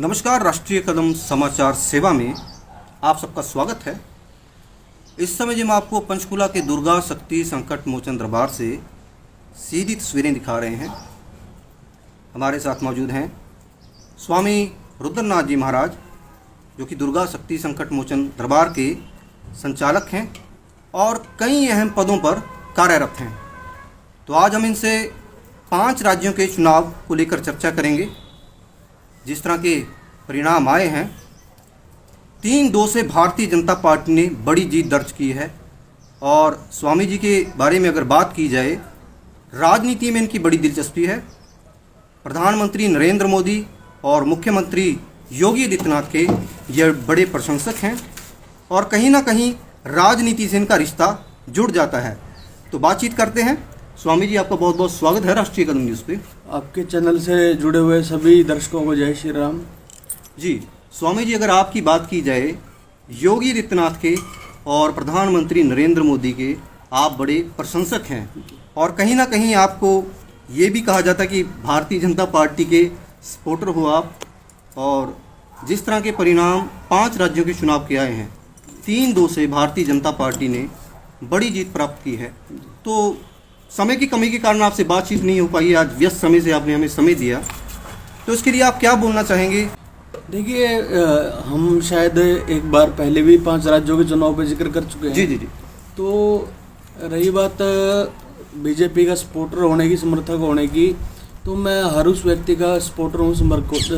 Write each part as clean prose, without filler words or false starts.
नमस्कार। राष्ट्रीय कदम समाचार सेवा में आप सबका स्वागत है। इस समय जो हम आपको पंचकुला के दुर्गा शक्ति संकट मोचन दरबार से सीधी तस्वीरें दिखा रहे हैं। हमारे साथ मौजूद हैं स्वामी रुद्रनाथ जी महाराज, जो कि दुर्गा शक्ति संकट मोचन दरबार के संचालक हैं और कई अहम पदों पर कार्यरत हैं। तो आज हम इनसे 5 राज्यों के चुनाव को लेकर चर्चा करेंगे। जिस तरह के परिणाम आए हैं, 3-2 से भारतीय जनता पार्टी ने बड़ी जीत दर्ज की है। और स्वामी जी के बारे में अगर बात की जाए, राजनीति में इनकी बड़ी दिलचस्पी है। प्रधानमंत्री नरेंद्र मोदी और मुख्यमंत्री योगी आदित्यनाथ के ये बड़े प्रशंसक हैं और कहीं ना कहीं राजनीति से इनका रिश्ता जुड़ जाता है। तो बातचीत करते हैं। स्वामी जी, आपका बहुत बहुत स्वागत है राष्ट्रीय कदम न्यूज़ पे। आपके चैनल से जुड़े हुए सभी दर्शकों को जय श्री राम जी। स्वामी जी, अगर आपकी बात की जाए, योगी आदित्यनाथ के और प्रधानमंत्री नरेंद्र मोदी के आप बड़े प्रशंसक हैं और कहीं ना कहीं आपको ये भी कहा जाता है कि भारतीय जनता पार्टी के सपोर्टर हो आप। और जिस तरह के परिणाम 5 राज्यों के चुनाव के आए हैं, 3-2 से भारतीय जनता पार्टी ने बड़ी जीत प्राप्त की है। तो समय की कमी के कारण आपसे बातचीत नहीं हो पाई। आज व्यस्त समय से आपने हमें समय दिया, तो इसके लिए आप क्या बोलना चाहेंगे? देखिए, हम शायद एक बार पहले भी 5 राज्यों के चुनाव पर जिक्र कर चुके हैं। जी जी जी। तो रही बात बीजेपी का सपोर्टर होने की, समर्थक होने की, तो मैं हर उस व्यक्ति का सपोर्टर हूँ,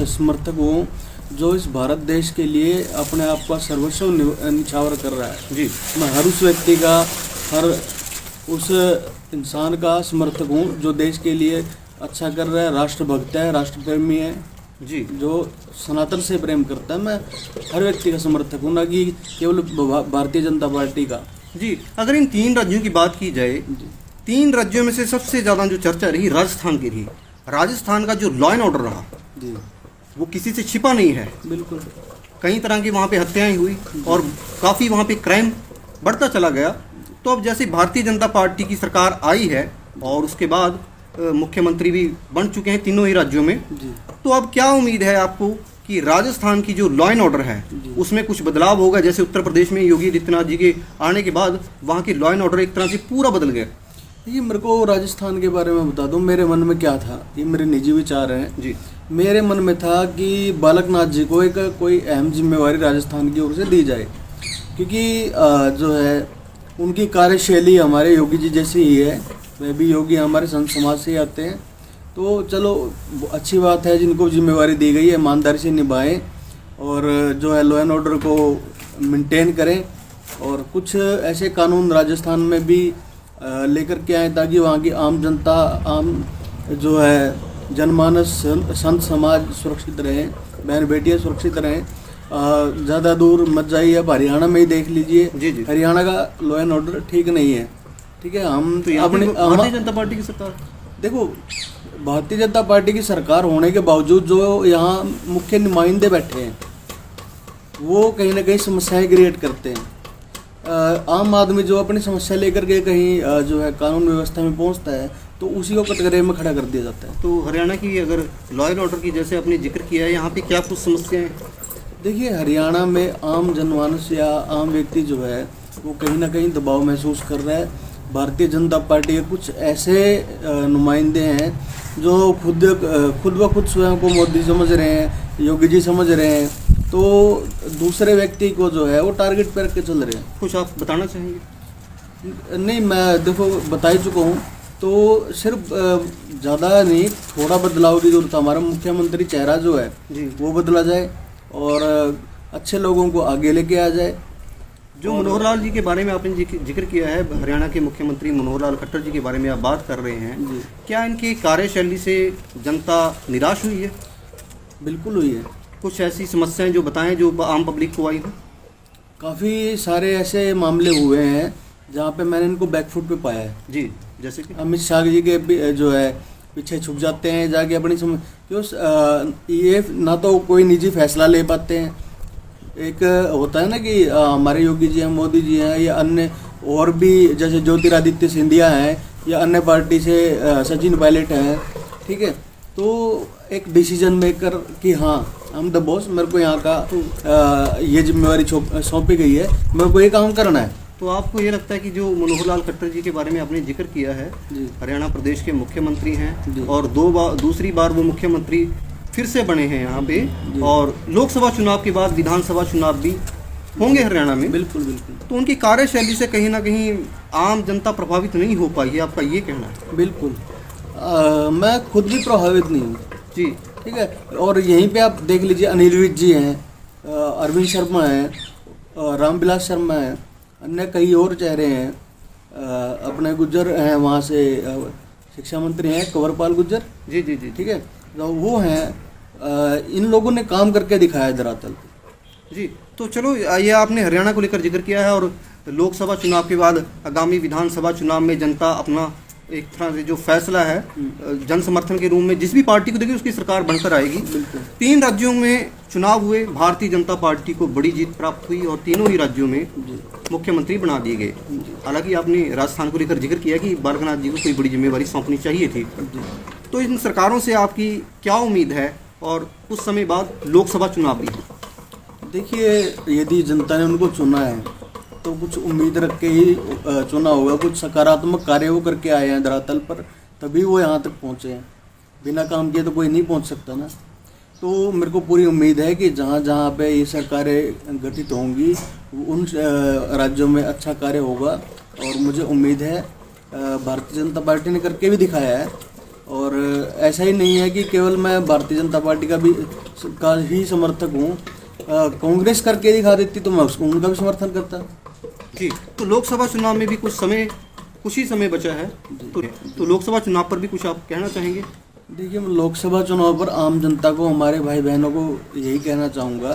समर्थक हूँ जो इस भारत देश के लिए अपने आप का सर्वस्व निछावर कर रहा है। जी, मैं हर उस व्यक्ति का, हर उस इंसान का समर्थक हूँ जो देश के लिए अच्छा कर रहा है, राष्ट्रभक्त है, राष्ट्रप्रेमी है जी, जो सनातन से प्रेम करता है। मैं हर व्यक्ति का समर्थक हूँ, ना कि केवल भारतीय जनता पार्टी का। जी, अगर इन 3 राज्यों की बात की जाए, 3 राज्यों में से सबसे ज़्यादा जो चर्चा रही राजस्थान की रही। राजस्थान का जो लॉ एंड ऑर्डर रहा जी, वो किसी से छिपा नहीं है। बिल्कुल, कई तरह की वहाँ पे हत्याएं हुई और काफ़ी वहाँ पे क्राइम बढ़ता चला गया। तो अब जैसे भारतीय जनता पार्टी की सरकार आई है और उसके बाद मुख्यमंत्री भी बन चुके हैं तीनों ही राज्यों में, तो अब क्या उम्मीद है आपको कि राजस्थान की जो लॉ एंड ऑर्डर है उसमें कुछ बदलाव होगा? जैसे उत्तर प्रदेश में योगी आदित्यनाथ जी के आने के बाद वहाँ की लॉ एंड ऑर्डर एक तरह से पूरा बदल गया। ये मेरे को राजस्थान के बारे में बता दूं, मेरे मन में क्या था, ये मेरे निजी विचार हैं जी। मेरे मन में था कि बालकनाथ जी को एक कोई अहम जिम्मेवारी राजस्थान की ओर से दी जाए, क्योंकि जो है उनकी कार्यशैली हमारे योगी जी जैसी ही है। वह भी योगी हमारे संत समाज से ही आते हैं। तो चलो, अच्छी बात है, जिनको जिम्मेवारी दी गई है ईमानदारी से निभाएं और जो है लॉ एंड ऑर्डर को मेंटेन करें। और कुछ ऐसे कानून राजस्थान में भी लेकर के आए ताकि वहाँ की आम जनता, आम जो है जनमानस, संत समाज सुरक्षित रहें, बहन बेटियाँ सुरक्षित रहें। ज़्यादा दूर मत जाइए, अब हरियाणा में ही देख लीजिए। जी जी, हरियाणा का लॉ एंड ऑर्डर ठीक नहीं है। ठीक है, हम तो अपनी भारतीय जनता पार्टी की सरकार, देखो, भारतीय जनता पार्टी की सरकार होने के बावजूद जो यहाँ मुख्य नुमाइंदे बैठे हैं वो कहीं ना कहीं समस्याएं क्रिएट करते हैं। आम आदमी जो अपनी समस्या लेकर के कहीं जो है कानून व्यवस्था में पहुँचता है तो उसी को कटघरे में खड़ा कर दिया जाता है। तो हरियाणा की अगर लॉ एंड ऑर्डर की जैसे आपने जिक्र किया है, यहाँ पे क्या कुछ समस्याएं? देखिए, हरियाणा में आम जनमानस या आम व्यक्ति जो है वो कहीं ना कहीं दबाव महसूस कर रहा है। भारतीय जनता पार्टी के कुछ ऐसे नुमाइंदे हैं जो खुद ब खुद स्वयं को मोदी समझ रहे हैं, योगी जी समझ रहे हैं, तो दूसरे व्यक्ति को जो है वो टारगेट पर रख के चल रहे हैं। कुछ आप बताना चाहेंगे? नहीं, मैं देखो बता ही चुका हूँ। तो सिर्फ ज़्यादा नहीं, थोड़ा बदलाव की जरूरत है। हमारा मुख्यमंत्री चेहरा जो है जी वो बदला जाए और अच्छे लोगों को आगे लेके आ जाए। जो मनोहर लाल जी के बारे में आपने जिक्र किया है, हरियाणा के मुख्यमंत्री मनोहर लाल खट्टर जी के बारे में आप बात कर रहे हैं, क्या इनकी कार्यशैली से जनता निराश हुई है? बिल्कुल हुई है। कुछ ऐसी समस्याएं जो बताएं जो आम पब्लिक को आई हो? काफ़ी सारे ऐसे मामले हुए हैं जहाँ पे मैंने इनको बैकफुट पे पाया है जी। जैसे कि अमित शाह जी के जो है पीछे छुप जाते हैं जाके अपनी ये ना तो कोई निजी फैसला ले पाते हैं। एक होता है ना कि हमारे योगी जी हैं, मोदी जी हैं, या अन्य और भी जैसे ज्योतिरादित्य सिंधिया हैं, या अन्य पार्टी से सचिन पायलट हैं। ठीक है, तो एक डिसीजन मेकर कि हाँ हम द बॉस, मेरे को यहाँ का ये जिम्मेवारी सौंपी गई है, मेरे को ये काम करना है। तो आपको ये लगता है कि जो मनोहर लाल खट्टर जी के बारे में आपने जिक्र किया है, हरियाणा प्रदेश के मुख्यमंत्री हैं और दूसरी बार वो मुख्यमंत्री फिर से बने हैं यहाँ पे, और लोकसभा चुनाव के बाद विधानसभा चुनाव भी होंगे हरियाणा में। बिल्कुल बिल्कुल। तो उनकी कार्यशैली से कहीं ना कहीं आम जनता प्रभावित नहीं हो पाई है, आपका ये कहना है? बिल्कुल। मैं खुद भी प्रभावित नहीं हूँ जी, ठीक है। और यहीं पे आप देख लीजिए, अनिल विज जी हैं, अरविंद शर्मा हैं, रामविलास शर्मा हैं, अन्य कई और चेहरे हैं, अपने गुज्जर हैं, वहाँ से शिक्षा मंत्री हैं कंवरपाल गुज्जर जी जी जी, ठीक है, तो वो हैं। इन लोगों ने काम करके दिखाया धरातल पे। जी। तो चलो, ये आपने हरियाणा को लेकर जिक्र किया है, और लोकसभा चुनाव के बाद आगामी विधानसभा चुनाव में जनता अपना एक तरह से जो फैसला है जन समर्थन के रूप में जिस भी पार्टी को देगी उसकी सरकार बनकर आएगी। 3 राज्यों में चुनाव हुए, भारतीय जनता पार्टी को बड़ी जीत प्राप्त हुई और तीनों ही राज्यों में मुख्यमंत्री बना दिए गए। हालांकि आपने राजस्थान को लेकर जिक्र किया कि बालकनाथ जी को कोई बड़ी जिम्मेवारी सौंपनी चाहिए थी। तो इन सरकारों से आपकी क्या उम्मीद है, और कुछ समय बाद लोकसभा चुनाव भी है? देखिए, यदि जनता ने उनको चुना है तो कुछ उम्मीद रख के ही चुना होगा, कुछ सकारात्मक कार्य वो करके आए हैं धरातल पर, तभी वो यहाँ तक पहुँचे हैं। बिना काम किए तो कोई नहीं पहुँच सकता ना। तो मेरे को पूरी उम्मीद है कि जहाँ जहाँ पे ये सरकारें गठित होंगी उन राज्यों में अच्छा कार्य होगा, और मुझे उम्मीद है भारतीय जनता पार्टी ने करके भी दिखाया है। और ऐसा ही नहीं है कि केवल मैं भारतीय जनता पार्टी का ही समर्थक हूँ, कांग्रेस करके दिखा देती तो मैं उसको उनका भी समर्थन करता। जी। तो लोकसभा चुनाव में भी कुछ ही समय बचा है, तो लोकसभा चुनाव पर भी कुछ आप कहना चाहेंगे? देखिए, मैं लोकसभा चुनाव पर आम जनता को, हमारे भाई बहनों को यही कहना चाहूँगा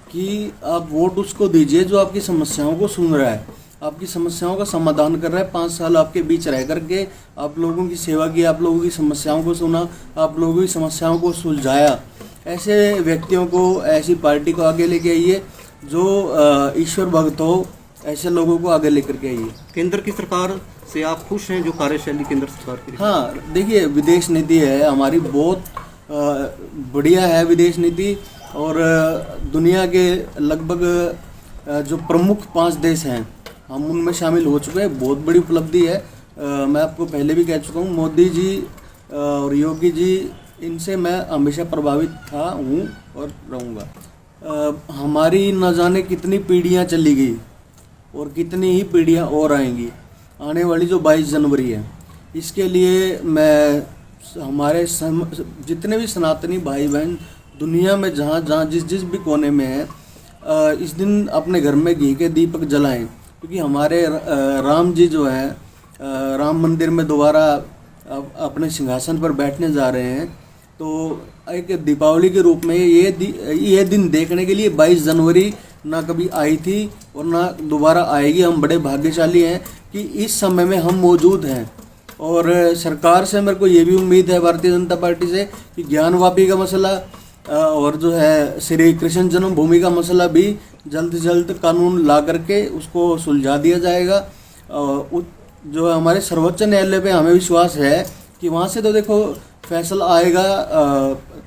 कि आप वोट उसको दीजिए जो आपकी समस्याओं को सुन रहा है, आपकी समस्याओं का समाधान कर रहा है। 5 साल आपके बीच रह करके आप लोगों की सेवा की, आप लोगों की समस्याओं को सुना, आप लोगों की समस्याओं को सुलझाया। ऐसे व्यक्तियों को, ऐसी पार्टी को आगे लेके आइए जो ईश्वर भक्त हो, ऐसे लोगों को आगे लेकर के आइए। केंद्र की सरकार से आप खुश हैं, जो कार्यशैली केंद्र सरकार की? हाँ, देखिए, विदेश नीति है हमारी, बहुत बढ़िया है विदेश नीति। और दुनिया के लगभग जो प्रमुख 5 देश हैं हम उनमें शामिल हो चुके हैं, बहुत बड़ी उपलब्धि है। मैं आपको पहले भी कह चुका हूँ, मोदी जी और योगी जी, इनसे मैं हमेशा प्रभावित हूँ और रहूँगा। हमारी न जाने कितनी पीढ़ियाँ चली गई और कितनी ही पीढ़ियाँ और आएंगी। आने वाली जो 22 जनवरी है, इसके लिए मैं हमारे जितने भी सनातनी भाई बहन दुनिया में जहाँ जहाँ जिस भी कोने में है, इस दिन अपने घर में घी के दीपक जलाएं, क्योंकि हमारे राम जी जो है राम मंदिर में दोबारा अपने सिंहासन पर बैठने जा रहे हैं। तो एक दीपावली के रूप में ये दिन देखने के लिए 22 जनवरी ना कभी आई थी और ना दोबारा आएगी। हम बड़े भाग्यशाली हैं कि इस समय में हम मौजूद हैं। और सरकार से मेरे को ये भी उम्मीद है, भारतीय जनता पार्टी से, कि ज्ञानवापी का मसला और जो है श्री कृष्ण जन्मभूमि का मसला भी जल्द से जल्द कानून ला करके उसको सुलझा दिया जाएगा। जो हमारे सर्वोच्च न्यायालय पे हमें विश्वास है कि वहाँ से तो देखो फैसला आएगा,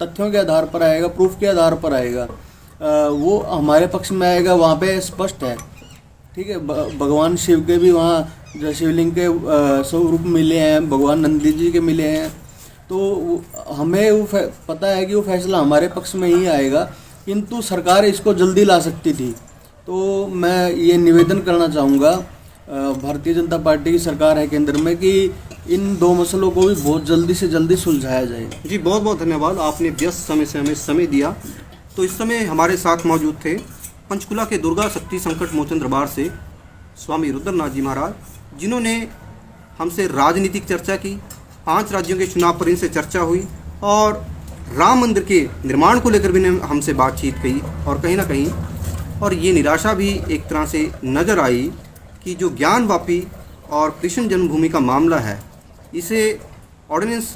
तथ्यों के आधार पर आएगा, प्रूफ के आधार पर आएगा, वो हमारे पक्ष में आएगा। वहाँ पे स्पष्ट है, ठीक है। भगवान शिव के भी वहाँ जो शिवलिंग के स्वरूप मिले हैं, भगवान नंदी जी के मिले हैं, तो हमें वो पता है कि वो फैसला हमारे पक्ष में ही आएगा, किंतु सरकार इसको जल्दी ला सकती थी। तो मैं ये निवेदन करना चाहूँगा भारतीय जनता पार्टी की सरकार है केंद्र में कि इन 2 मसलों को भी बहुत जल्दी से जल्दी सुलझाया जाए। जी, बहुत बहुत धन्यवाद, आपने व्यस्त समय से हमें समय दिया। तो इस समय हमारे साथ मौजूद थे पंचकुला के दुर्गा शक्ति संकट मोचन दरबार से स्वामी रुद्रनाथ जी महाराज, जिन्होंने हमसे राजनीतिक चर्चा की, 5 राज्यों के चुनाव पर इनसे चर्चा हुई और राम मंदिर के निर्माण को लेकर भी हमसे बातचीत की। और कहीं ना कहीं और ये निराशा भी एक तरह से नज़र आई कि जो ज्ञानवापी और कृष्ण जन्मभूमि का मामला है, इसे ऑर्डिनेंस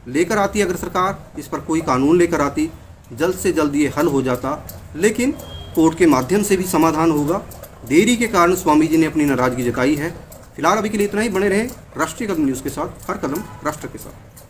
लेकर आती अगर सरकार, इस पर कोई कानून लेकर आती, जल्द से जल्द ये हल हो जाता। लेकिन कोर्ट के माध्यम से भी समाधान होगा। देरी के कारण स्वामी जी ने अपनी नाराज़गी जताई है। फिलहाल अभी के लिए इतना ही। बने रहे राष्ट्रीय कदम न्यूज़ के साथ, हर कदम राष्ट्र के साथ।